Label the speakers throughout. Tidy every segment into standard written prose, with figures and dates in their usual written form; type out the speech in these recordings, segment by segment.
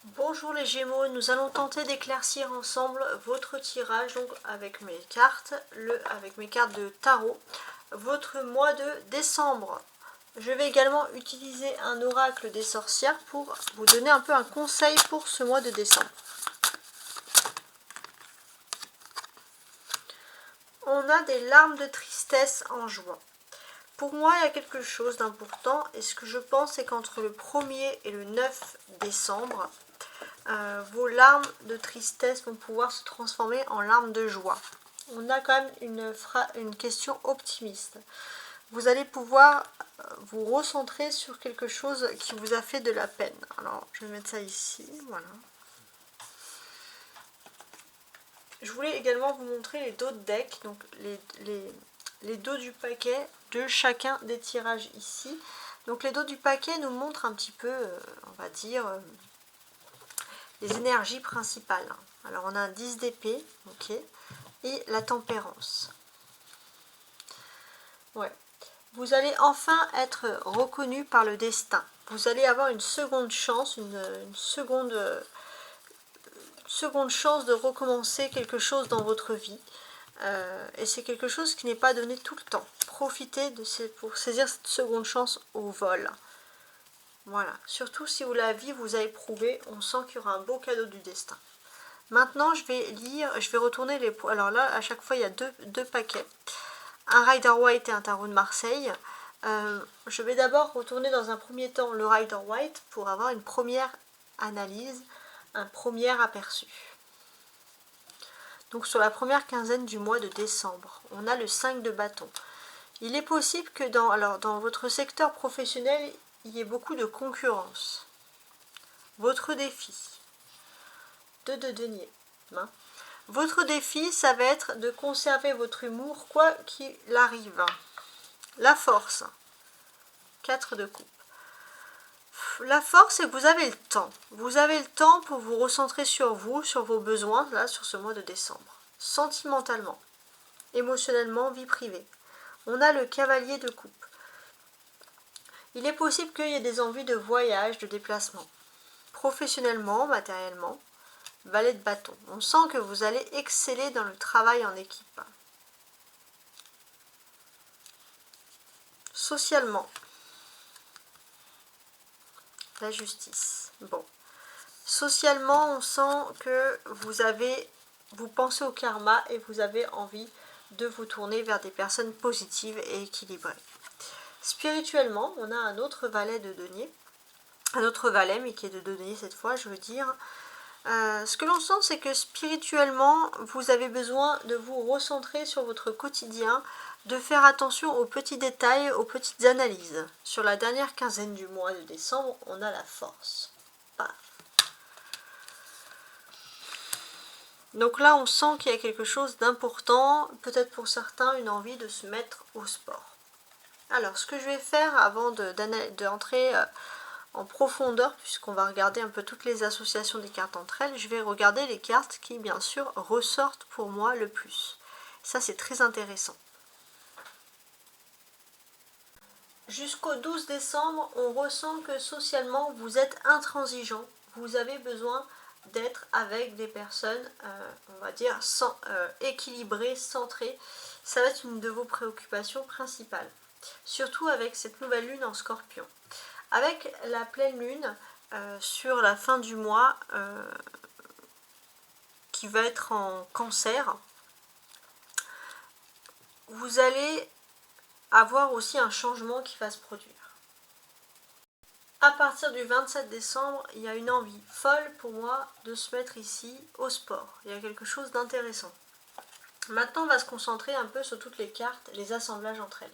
Speaker 1: Bonjour les Gémeaux, nous allons tenter d'éclaircir ensemble votre tirage donc avec mes cartes, avec mes cartes de tarot, votre mois de décembre. Je vais également utiliser un oracle des sorcières pour vous donner un peu un conseil pour ce mois de décembre. On a des larmes de tristesse en juin. Pour moi, il y a quelque chose d'important et ce que je pense c'est qu'entre le 1er et le 9 décembre, vos larmes de tristesse vont pouvoir se transformer en larmes de joie. On a quand même une question optimiste. Vous allez pouvoir vous recentrer sur quelque chose qui vous a fait de la peine. Alors, je vais mettre ça ici, voilà. Je voulais également vous montrer les dos de deck, donc les dos du paquet de chacun des tirages ici. Donc les dos du paquet nous montrent un petit peu, on va dire, les énergies principales. Alors on a un 10 d'épée, ok, et la tempérance. Ouais. Vous allez enfin être reconnu par le destin. Vous allez avoir une seconde chance, une seconde chance de recommencer quelque chose dans votre vie. Et c'est quelque chose qui n'est pas donné tout le temps. Profitez pour saisir cette seconde chance au vol. Voilà. Surtout si vous la vie vous a éprouvé, on sent qu'il y aura un beau cadeau du destin. Maintenant, je vais retourner les... Alors là, à chaque fois, il y a deux paquets. Un Rider White et un tarot de Marseille. Je vais d'abord retourner dans un premier temps le Rider White pour avoir une première analyse, un premier aperçu. Donc sur la première quinzaine du mois de décembre, on a le 5 de bâton. Il est possible que dans votre secteur professionnel, il y ait beaucoup de concurrence. Votre défi, 2 de denier. Votre défi, ça va être de conserver votre humour quoi qu'il arrive. La force, 4 de coupe. La force, c'est que vous avez le temps. Vous avez le temps pour vous recentrer sur vous, sur vos besoins, là, sur ce mois de décembre. Sentimentalement, émotionnellement, vie privée. On a le cavalier de coupe. Il est possible qu'il y ait des envies de voyage, de déplacement. Professionnellement, matériellement, valet de bâton. On sent que vous allez exceller dans le travail en équipe. Socialement, la justice. Bon. Socialement, on sent que vous pensez au karma et vous avez envie de vous tourner vers des personnes positives et équilibrées. Spirituellement, on a un autre valet de denier, un autre valet, mais qui est de denier cette fois, je veux dire. Ce que l'on sent, c'est que spirituellement, vous avez besoin de vous recentrer sur votre quotidien, de faire attention aux petits détails, aux petites analyses. Sur la dernière quinzaine du mois de décembre, on a la force. Paf. Donc là, on sent qu'il y a quelque chose d'important, peut-être pour certains, une envie de se mettre au sport. Alors, ce que je vais faire avant d'entrer en profondeur, puisqu'on va regarder un peu toutes les associations des cartes entre elles, je vais regarder les cartes qui, bien sûr, ressortent pour moi le plus. Ça, c'est très intéressant. Jusqu'au 12 décembre, on ressent que socialement, vous êtes intransigeant. Vous avez besoin d'être avec des personnes, on va dire, équilibrées, centrées. Ça va être une de vos préoccupations principales. Surtout avec cette nouvelle lune en Scorpion. Avec la pleine lune sur la fin du mois, qui va être en Cancer, vous allez avoir aussi un changement qui va se produire. À partir du 27 décembre, il y a une envie folle pour moi de se mettre ici au sport. Il y a quelque chose d'intéressant. Maintenant, on va se concentrer un peu sur toutes les cartes, les assemblages entre elles.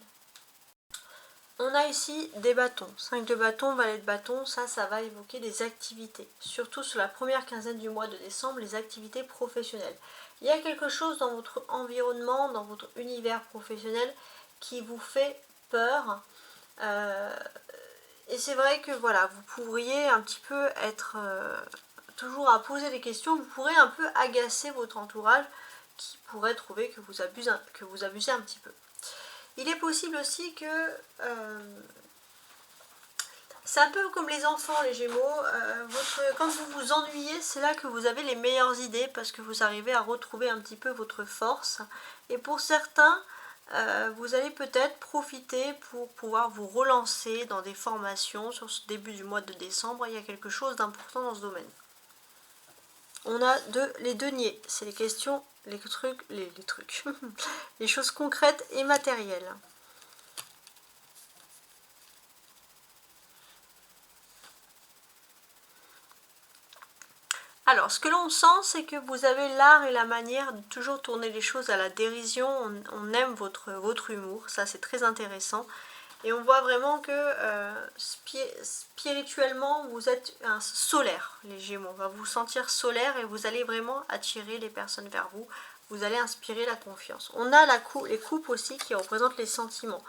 Speaker 1: On a ici des bâtons. 5 de bâtons, valet de bâtons, ça va évoquer des activités. Surtout sur la première quinzaine du mois de décembre, les activités professionnelles. Il y a quelque chose dans votre environnement, dans votre univers professionnel qui vous fait peur. Et c'est vrai que voilà, vous pourriez un petit peu être toujours à poser des questions, vous pourrez un peu agacer votre entourage qui pourrait trouver que vous abusez un petit peu. Il est possible aussi que C'est un peu comme les enfants, les Gémeaux. Quand vous vous ennuyez, c'est là que vous avez les meilleures idées parce que vous arrivez à retrouver un petit peu votre force. Et pour certains, vous allez peut-être profiter pour pouvoir vous relancer dans des formations sur ce début du mois de décembre. Il y a quelque chose d'important dans ce domaine. On a les deniers, c'est les questions, les trucs, les choses concrètes et matérielles. Alors, ce que l'on sent, c'est que vous avez l'art et la manière de toujours tourner les choses à la dérision. On aime votre humour, ça c'est très intéressant. Et on voit vraiment que spirituellement, vous êtes un solaire, les Gémeaux. On va vous sentir solaire et vous allez vraiment attirer les personnes vers vous. Vous allez inspirer la confiance. On a les coupes aussi qui représentent les sentiments.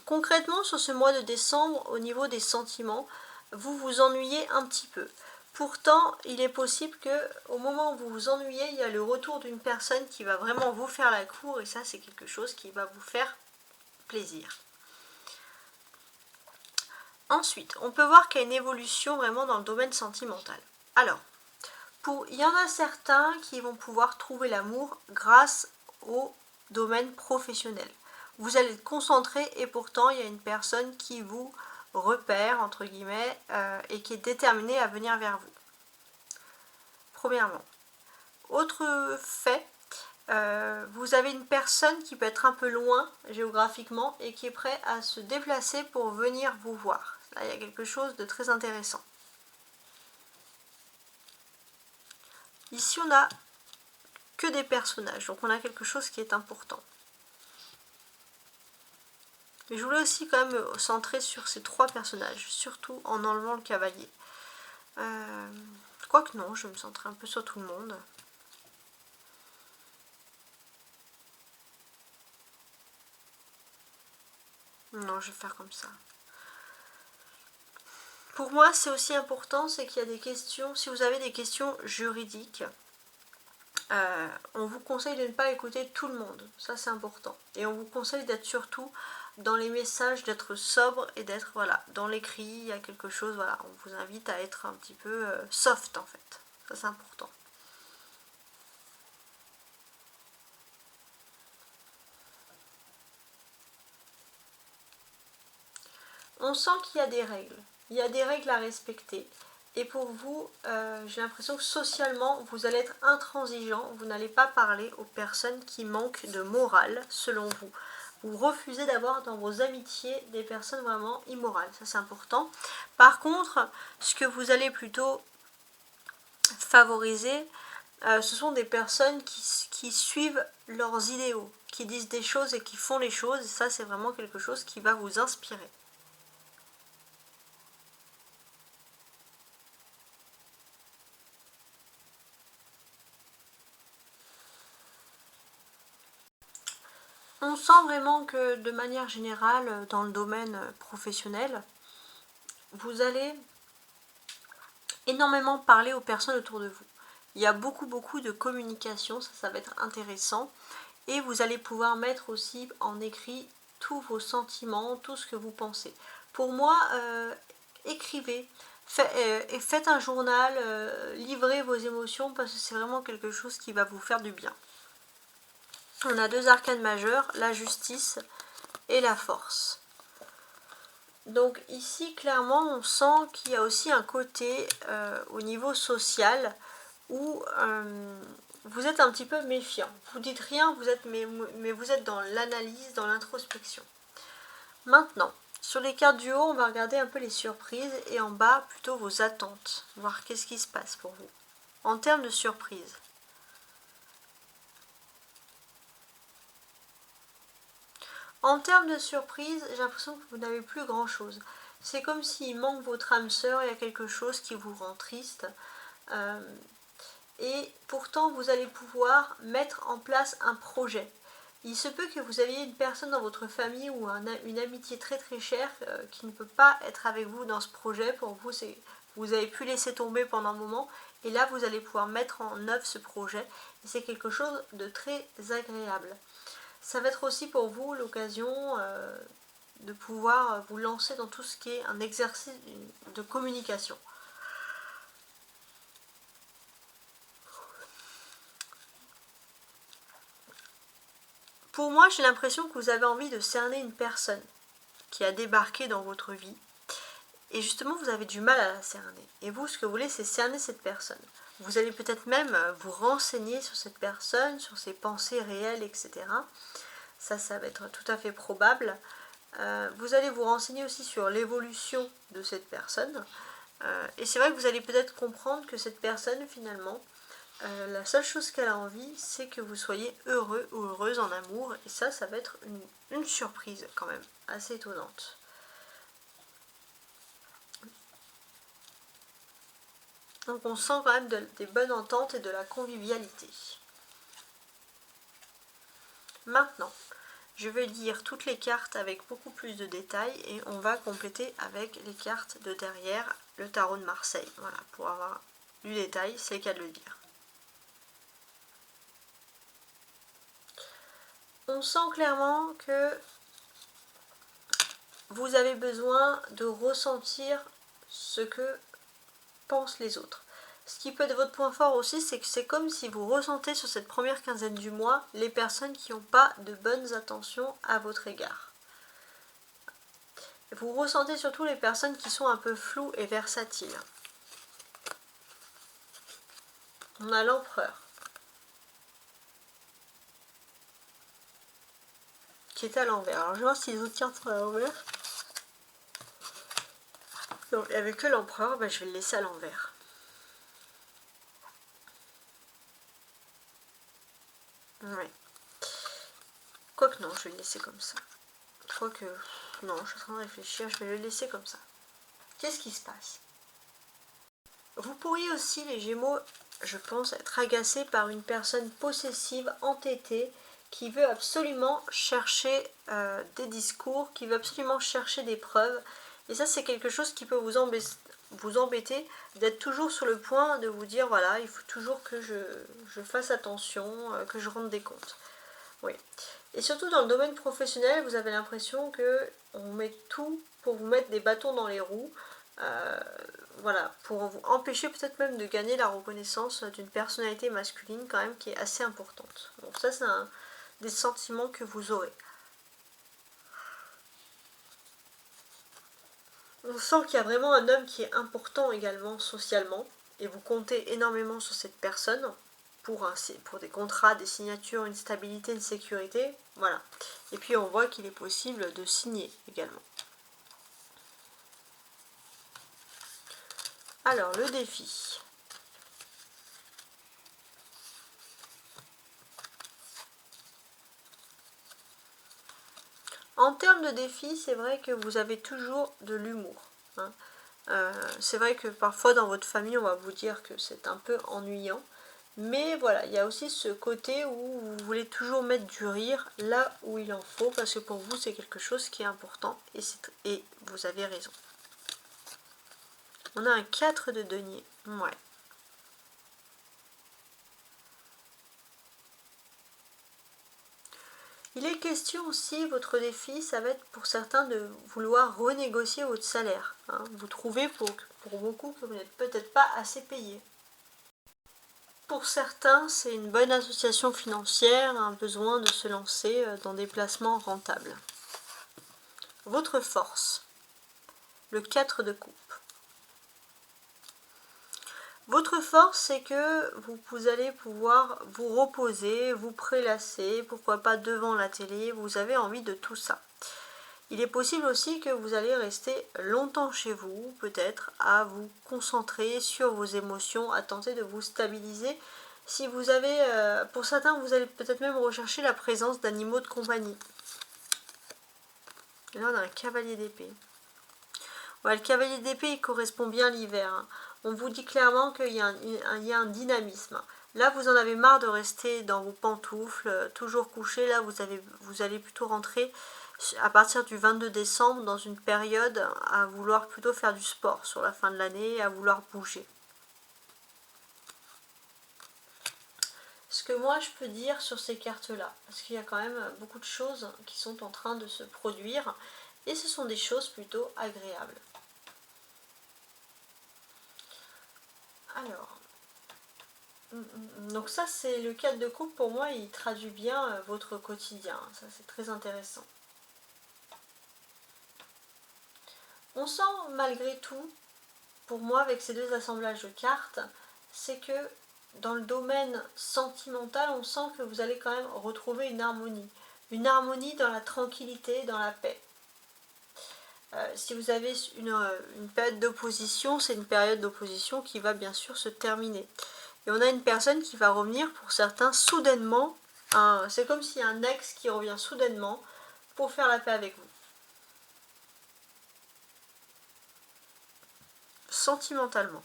Speaker 1: Concrètement, sur ce mois de décembre, au niveau des sentiments, vous vous ennuyez un petit peu. Pourtant, il est possible que au moment où vous vous ennuyez, il y a le retour d'une personne qui va vraiment vous faire la cour et ça, c'est quelque chose qui va vous faire plaisir. Ensuite, on peut voir qu'il y a une évolution vraiment dans le domaine sentimental. Alors, il y en a certains qui vont pouvoir trouver l'amour grâce au domaine professionnel. Vous allez être concentré et pourtant il y a une personne qui vous repère, entre guillemets, et qui est déterminée à venir vers vous. Premièrement. Autre fait, vous avez une personne qui peut être un peu loin géographiquement et qui est prêt à se déplacer pour venir vous voir. Là, il y a quelque chose de très intéressant. Ici, on n'a que des personnages, donc on a quelque chose qui est important. Mais je voulais aussi quand même centrer sur ces trois personnages, surtout en enlevant le cavalier. Quoique non, je vais me centrer un peu sur tout le monde. Non, je vais faire comme ça. Pour moi, c'est aussi important, c'est qu'il y a des questions, si vous avez des questions juridiques, on vous conseille de ne pas écouter tout le monde, ça c'est important. Et on vous conseille d'être surtout dans les messages, d'être sobre et d'être, voilà, dans l'écrit, il y a quelque chose, voilà, on vous invite à être un petit peu soft en fait, ça c'est important. On sent qu'il y a des règles. Il y a des règles à respecter. Et pour vous, j'ai l'impression que socialement, vous allez être intransigeant. Vous n'allez pas parler aux personnes qui manquent de morale, selon vous. Vous refusez d'avoir dans vos amitiés des personnes vraiment immorales. Ça, c'est important. Par contre, ce que vous allez plutôt favoriser, ce sont des personnes qui suivent leurs idéaux, qui disent des choses et qui font les choses. Et ça, c'est vraiment quelque chose qui va vous inspirer. On sent vraiment que de manière générale, dans le domaine professionnel, vous allez énormément parler aux personnes autour de vous. Il y a beaucoup de communication, ça va être intéressant. Et vous allez pouvoir mettre aussi en écrit tous vos sentiments, tout ce que vous pensez. Pour moi, écrivez, faites un journal, livrez vos émotions parce que c'est vraiment quelque chose qui va vous faire du bien. On a deux arcanes majeurs, la justice et la force. Donc ici, clairement, on sent qu'il y a aussi un côté au niveau social où vous êtes un petit peu méfiant. Vous dites rien, mais vous êtes dans l'analyse, dans l'introspection. Maintenant, sur les cartes du haut, on va regarder un peu les surprises et en bas, plutôt vos attentes. Voir qu'est-ce qui se passe pour vous. En termes de surprises. En termes de surprise, j'ai l'impression que vous n'avez plus grand chose. C'est comme s'il manque votre âme sœur, il y a quelque chose qui vous rend triste. Et pourtant, vous allez pouvoir mettre en place un projet. Il se peut que vous ayez une personne dans votre famille ou une amitié très très chère qui ne peut pas être avec vous dans ce projet. Pour vous, vous avez pu laisser tomber pendant un moment. Et là, vous allez pouvoir mettre en œuvre ce projet. Et c'est quelque chose de très agréable. Ça va être aussi pour vous l'occasion de pouvoir vous lancer dans tout ce qui est un exercice de communication. Pour moi, j'ai l'impression que vous avez envie de cerner une personne qui a débarqué dans votre vie. Et justement, vous avez du mal à la cerner. Et vous, ce que vous voulez, c'est cerner cette personne. Vous allez peut-être même vous renseigner sur cette personne, sur ses pensées réelles, etc. Ça va être tout à fait probable. Vous allez vous renseigner aussi sur l'évolution de cette personne. Et c'est vrai que vous allez peut-être comprendre que cette personne, finalement, la seule chose qu'elle a envie, c'est que vous soyez heureux ou heureuse en amour. Et ça va être une surprise quand même, assez étonnante. Donc on sent quand même des bonnes ententes et de la convivialité. Maintenant, je vais lire toutes les cartes avec beaucoup plus de détails et on va compléter avec les cartes de derrière le tarot de Marseille. Voilà, pour avoir du détail, c'est le cas de le dire. On sent clairement que vous avez besoin de ressentir ce que pensent les autres. Ce qui peut être votre point fort aussi, c'est que c'est comme si vous ressentez sur cette première quinzaine du mois les personnes qui n'ont pas de bonnes intentions à votre égard. Vous ressentez surtout les personnes qui sont un peu floues et versatiles. On a l'empereur, qui est à l'envers. Alors je vais voir si les autres cartes sont à l'envers. Donc avec que l'empereur, je vais le laisser à l'envers. Ouais. Quoique non, je vais le laisser comme ça. Quoique, non, je suis en train de réfléchir, je vais le laisser comme ça. Qu'est-ce qui se passe? Vous pourriez aussi, les Gémeaux, je pense, être agacé par une personne possessive, entêtée, qui veut absolument chercher des discours, qui veut absolument chercher des preuves. Et ça, c'est quelque chose qui peut vous embêter d'être toujours sur le point de vous dire, voilà, il faut toujours que je fasse attention, que je rende des comptes. Oui. Et surtout dans le domaine professionnel, vous avez l'impression qu'on met tout pour vous mettre des bâtons dans les roues. Voilà, pour vous empêcher peut-être même de gagner la reconnaissance d'une personnalité masculine quand même qui est assez importante. Donc ça, c'est des sentiments que vous aurez. On sent qu'il y a vraiment un homme qui est important également socialement et vous comptez énormément sur cette personne pour des contrats, des signatures, une stabilité, une sécurité. Voilà. Et puis on voit qu'il est possible de signer également. Alors, le défi. En termes de défi, c'est vrai que vous avez toujours de l'humour. Hein. C'est vrai que parfois dans votre famille, on va vous dire que c'est un peu ennuyant. Mais voilà, il y a aussi ce côté où vous voulez toujours mettre du rire là où il en faut, parce que pour vous, c'est quelque chose qui est important, et vous avez raison. On a un 4 de denier. Ouais. Il est question aussi, votre défi, ça va être pour certains de vouloir renégocier votre salaire. Hein. Vous trouvez pour beaucoup que vous n'êtes peut-être pas assez payé. Pour certains, c'est une bonne association financière, un besoin de se lancer dans des placements rentables. Votre force, le 4 de coupe. Votre force, c'est que vous allez pouvoir vous reposer, vous prélasser, pourquoi pas devant la télé, vous avez envie de tout ça. Il est possible aussi que vous allez rester longtemps chez vous, peut-être, à vous concentrer sur vos émotions, à tenter de vous stabiliser. Si vous avez, pour certains, vous allez peut-être même rechercher la présence d'animaux de compagnie. Et là, on a un cavalier d'épée. Ouais, le cavalier d'épée, il correspond bien à l'hiver. Hein. On vous dit clairement qu'il y a un dynamisme. Là, vous en avez marre de rester dans vos pantoufles, toujours couché. Là, vous allez plutôt rentrer à partir du 22 décembre dans une période à vouloir plutôt faire du sport sur la fin de l'année, à vouloir bouger. Ce que moi je peux dire sur ces cartes-là, parce qu'il y a quand même beaucoup de choses qui sont en train de se produire, Et ce sont des choses plutôt agréables. Alors, donc ça c'est le cadre de couple, pour moi il traduit bien votre quotidien, ça c'est très intéressant. On sent malgré tout, pour moi avec ces deux assemblages de cartes, c'est que dans le domaine sentimental, on sent que vous allez quand même retrouver une harmonie. Une harmonie dans la tranquillité, dans la paix. Si vous avez une période d'opposition, c'est une période d'opposition qui va bien sûr se terminer. Et on a une personne qui va revenir pour certains soudainement. C'est comme s'il y a un ex qui revient soudainement pour faire la paix avec vous. Sentimentalement.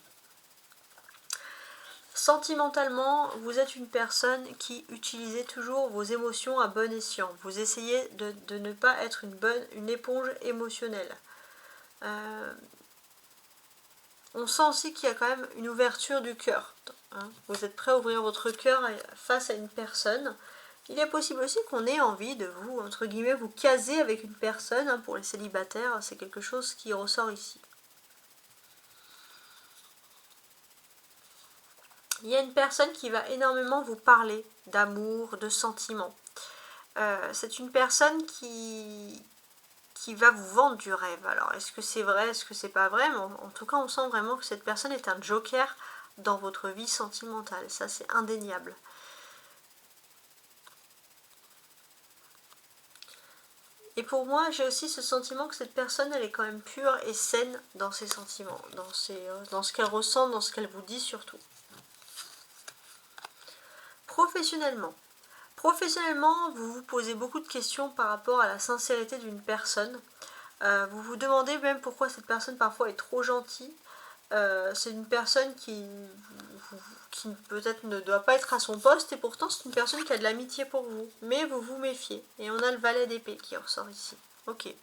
Speaker 1: Sentimentalement, vous êtes une personne qui utilisez toujours vos émotions à bon escient. Vous essayez de ne pas être une éponge émotionnelle. On sent aussi qu'il y a quand même une ouverture du cœur. Vous êtes prêt à ouvrir votre cœur face à une personne. Il est possible aussi qu'on ait envie de vous, entre guillemets, vous caser avec une personne. Pour les célibataires, c'est quelque chose qui ressort ici. Il y a une personne qui va énormément vous parler d'amour, de sentiments. C'est une personne qui va vous vendre du rêve. Alors, est-ce que c'est vrai, est-ce que c'est pas vrai? Mais en tout cas, on sent vraiment que cette personne est un joker dans votre vie sentimentale. Ça, c'est indéniable. Et pour moi, j'ai aussi ce sentiment que cette personne, elle est quand même pure et saine dans ses sentiments, dans ce qu'elle ressent, dans ce qu'elle vous dit surtout. Professionnellement. Professionnellement, vous vous posez beaucoup de questions par rapport à la sincérité d'une personne. Vous vous demandez même pourquoi cette personne parfois est trop gentille. C'est une personne qui peut-être ne doit pas être à son poste et pourtant c'est une personne qui a de l'amitié pour vous. Mais vous vous méfiez. Et on a le valet d'épée qui ressort ici. Ok.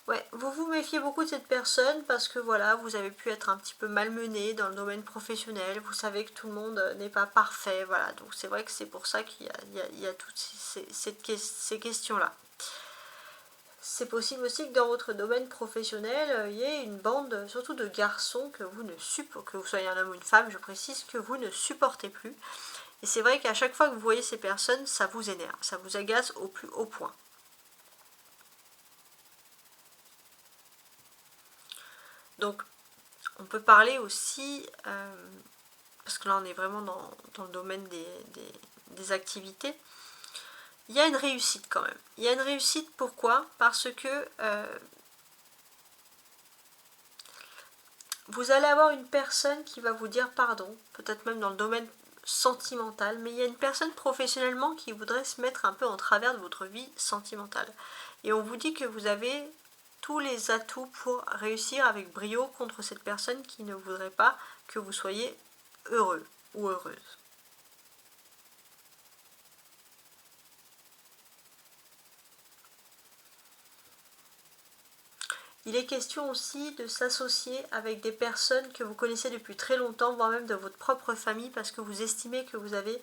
Speaker 1: Ouais, vous vous méfiez beaucoup de cette personne parce que voilà, vous avez pu être un petit peu malmené dans le domaine professionnel. Vous savez que tout le monde n'est pas parfait. Voilà, donc c'est vrai que c'est pour ça qu'il y a toutes ces questions-là. C'est possible aussi que dans votre domaine professionnel, il y ait une bande, surtout de garçons, que vous soyez un homme ou une femme, je précise, que vous ne supportez plus. Et c'est vrai qu'à chaque fois que vous voyez ces personnes, ça vous énerve, ça vous agace au plus haut point. Donc, on peut parler aussi, parce que là on est vraiment dans le domaine des activités, il y a une réussite quand même. Il y a une réussite, pourquoi? Parce que vous allez avoir une personne qui va vous dire pardon, peut-être même dans le domaine sentimental, mais il y a une personne professionnellement qui voudrait se mettre un peu en travers de votre vie sentimentale. Et on vous dit que vous avez tous les atouts pour réussir avec brio contre cette personne qui ne voudrait pas que vous soyez heureux ou heureuse. Il est question aussi de s'associer avec des personnes que vous connaissez depuis très longtemps, voire même de votre propre famille, parce que vous estimez que vous avez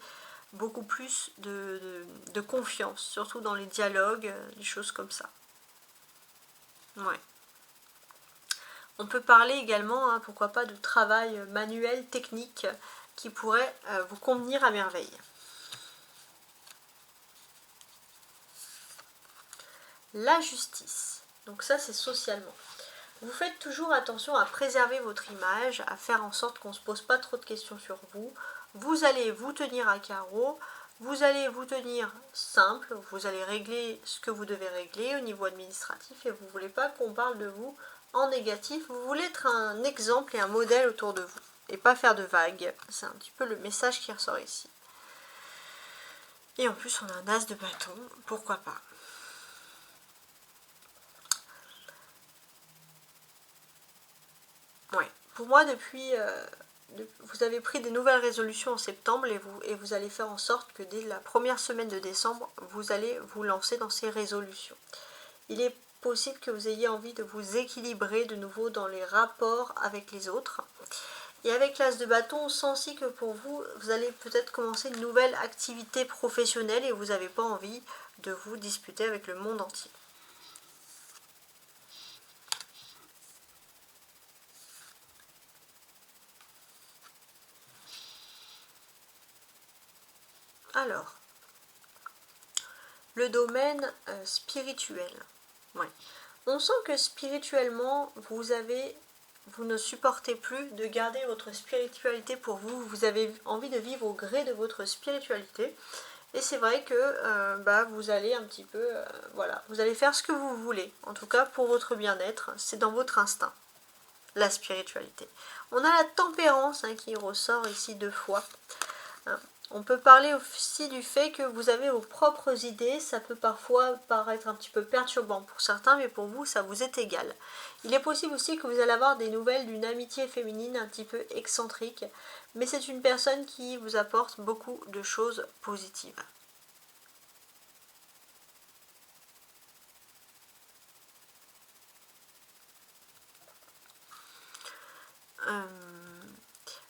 Speaker 1: beaucoup plus de confiance, surtout dans les dialogues, des choses comme ça. Ouais. On peut parler également, pourquoi pas, de travail manuel, technique, qui pourrait vous convenir à merveille. La justice. Donc ça, c'est socialement. Vous faites toujours attention à préserver votre image, à faire en sorte qu'on ne se pose pas trop de questions sur vous. Vous allez vous tenir à carreau, vous allez vous tenir simple, vous allez régler ce que vous devez régler au niveau administratif et vous ne voulez pas qu'on parle de vous en négatif. Vous voulez être un exemple et un modèle autour de vous et pas faire de vagues. C'est un petit peu le message qui ressort ici. Et en plus, on a un as de bâton, pourquoi pas. Ouais. Pour moi, vous avez pris des nouvelles résolutions en septembre et vous allez faire en sorte que dès la première semaine de décembre, vous allez vous lancer dans ces résolutions. Il est possible que vous ayez envie de vous équilibrer de nouveau dans les rapports avec les autres. Et avec l'as de bâton, on sent aussi que pour vous, vous allez peut-être commencer une nouvelle activité professionnelle et vous n'avez pas envie de vous disputer avec le monde entier. Alors, le domaine spirituel. Ouais. On sent que spirituellement, vous ne supportez plus de garder votre spiritualité pour vous. Vous avez envie de vivre au gré de votre spiritualité. Et c'est vrai que vous allez un petit peu, voilà, vous allez faire ce que vous voulez. En tout cas, pour votre bien-être, c'est dans votre instinct, la spiritualité. On a la tempérance qui ressort ici 2 fois. On peut parler aussi du fait que vous avez vos propres idées. Ça peut parfois paraître un petit peu perturbant pour certains, mais pour vous, ça vous est égal. Il est possible aussi que vous allez avoir des nouvelles d'une amitié féminine un petit peu excentrique, mais c'est une personne qui vous apporte beaucoup de choses positives.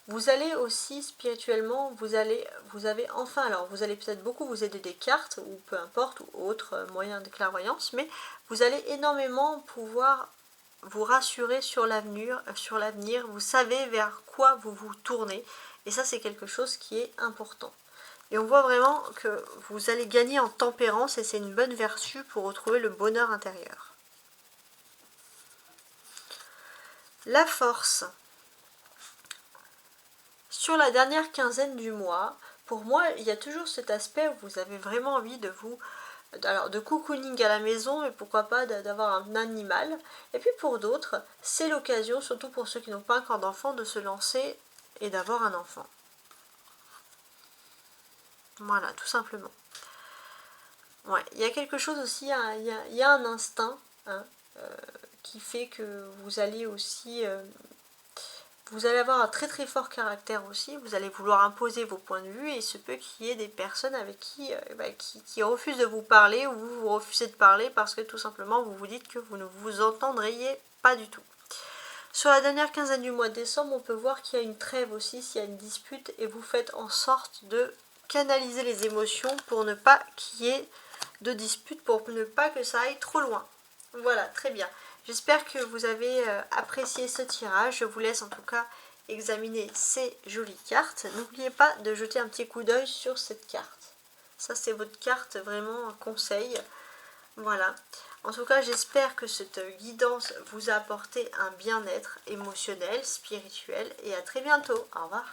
Speaker 1: Vous allez aussi spirituellement, vous allez peut-être beaucoup vous aider des cartes, ou peu importe, ou autres moyens de clairvoyance, mais vous allez énormément pouvoir vous rassurer sur l'avenir, vous savez vers quoi vous vous tournez, et ça c'est quelque chose qui est important. Et on voit vraiment que vous allez gagner en tempérance, et c'est une bonne vertu pour retrouver le bonheur intérieur. La force. Sur la dernière quinzaine du mois, pour moi, il y a toujours cet aspect où vous avez vraiment envie de cocooning à la maison, mais pourquoi pas d'avoir un animal. Et puis pour d'autres, c'est l'occasion, surtout pour ceux qui n'ont pas encore d'enfant, de se lancer et d'avoir un enfant. Voilà, tout simplement. Ouais, il y a quelque chose aussi, il y a un instinct qui fait que vous allez aussi... vous allez avoir un très très fort caractère aussi, vous allez vouloir imposer vos points de vue, et il se peut qu'il y ait des personnes avec qui refusent de vous parler, ou vous refusez de parler parce que tout simplement vous vous dites que vous ne vous entendriez pas du tout. Sur la dernière quinzaine du mois de décembre, on peut voir qu'il y a une trêve aussi, s'il y a une dispute, et vous faites en sorte de canaliser les émotions pour ne pas qu'il y ait de dispute, pour ne pas que ça aille trop loin. Voilà, très bien. J'espère que vous avez apprécié ce tirage. Je vous laisse en tout cas examiner ces jolies cartes. N'oubliez pas de jeter un petit coup d'œil sur cette carte. Ça, c'est votre carte vraiment un conseil. Voilà. En tout cas, j'espère que cette guidance vous a apporté un bien-être émotionnel, spirituel, et à très bientôt. Au revoir.